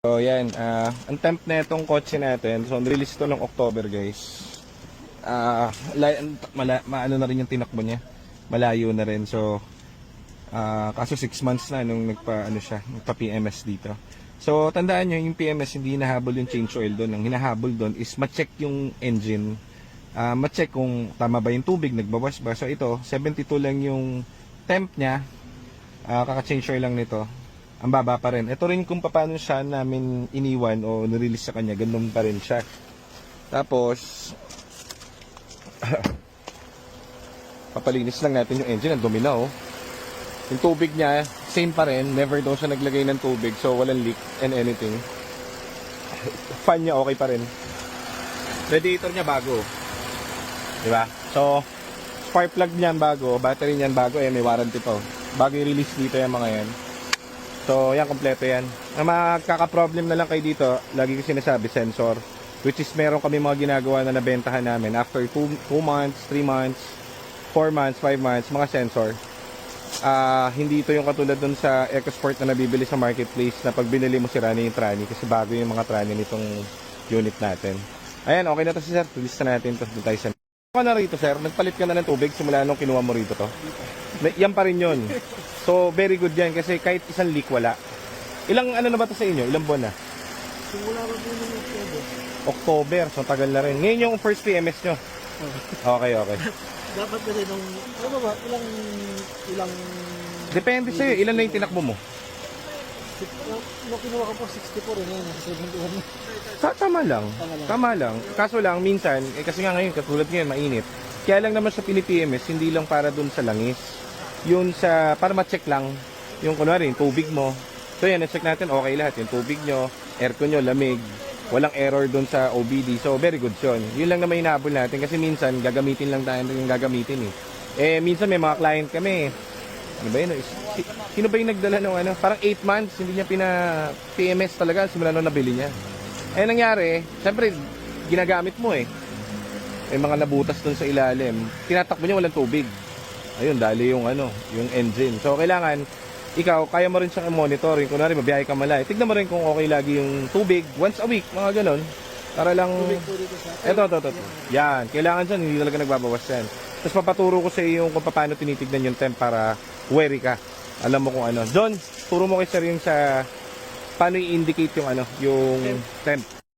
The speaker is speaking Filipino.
So yan, ang temp na itong kotse natin, so release ito ng October guys. Maano na rin yung tinakbo niya, malayo na rin. So kaso 6 months na nung nagpa PMS dito. So tandaan nyo, yung PMS hindi hinahabol yung change oil doon. Ang hinahabol doon is ma-check yung engine, ma-check kung tama ba yung tubig, nagbawas ba. So ito, 72 lang yung temp niya, kaka-change oil lang nito. Ang baba pa rin. Ito rin kung paano siya namin iniwan o nirelease sa kanya, ganun pa rin siya. Tapos papalinis lang natin yung engine. Ang dumi na oh. Yung tubig niya, same pa rin. Never daw siya naglagay ng tubig, so walang leak and anything. Fan niya okay pa rin. Radiator niya bago, diba? So spark plug niyan bago, battery niyan bago, may warranty pa oh. Bago i-release dito yung mga yan. So yan, kompleto yan. Ang magkaka-problem na lang kayo dito, lagi ko sinasabi, sensor. Which is meron kami mga ginagawa na nabentahan namin after 2 months, 3 months, 4 months, 5 months, mga sensor. Hindi ito yung katulad dun sa EcoSport na nabibili sa marketplace na pag binili mo si Rani yung trani, kasi bago yung mga trani nitong unit natin. Ayan, okay na to sir. Release na natin to. Doon tayo sa... Ano na rito sir? Nagpalit ka na ng tubig simula nung kinuha mo rito to? Yan pa rin yun. So very good yan kasi kahit isang leak wala. Ilang ano na ba to sa inyo? Ilang buwan na? Simula ko po ng October. So tagal na rin. Ngayon yung first PMS nyo? Okay. Dapat kasi nung, ano ba, ilang... Depende sa'yo. Ilan na yung tinakbo mo? Nung kinuha ko po 64 rin yan. 71. Tama lang. Tama lang. Kaso lang, minsan, kasi nga ngayon, katulad ngayon, mainit. Kaya lang naman sa PMS, hindi lang para dun sa langis. Yun sa, para ma-check lang, yung kunwari, yung tubig mo. So yan, na-check natin, okay lahat. Yung tubig nyo, aircon nyo, lamig. Walang error dun sa OBD. So, very good yun. Yun lang naman hinahabol natin kasi minsan, gagamitin lang tayo yung gagamitin minsan may mga client kami. Ano ba yun? Sino ba yung nagdala ng ano? Parang 8 months, hindi niya PMS talaga simula nung nabili niya. Nangyari, siyempre, ginagamit mo May mga nabutas dun sa ilalim. Tinatakbo niya walang tubig. Ayun, dali yung yung engine. So, kailangan, ikaw, kaya mo rin siyang i-monitoring. Kunwari, mabiyahe ka malay. Tignan mo rin kung okay lagi yung tubig. Once a week, mga ganon. Para lang... Ito. Yan. Kailangan siya, hindi talaga nagbabawas yan. Tapos papaturo ko sa iyo kung paano tinitignan yung temp para wary ka. Alam mo kung ano. John, turo mo kay sir yung sa paano i-indicate yung yung temp.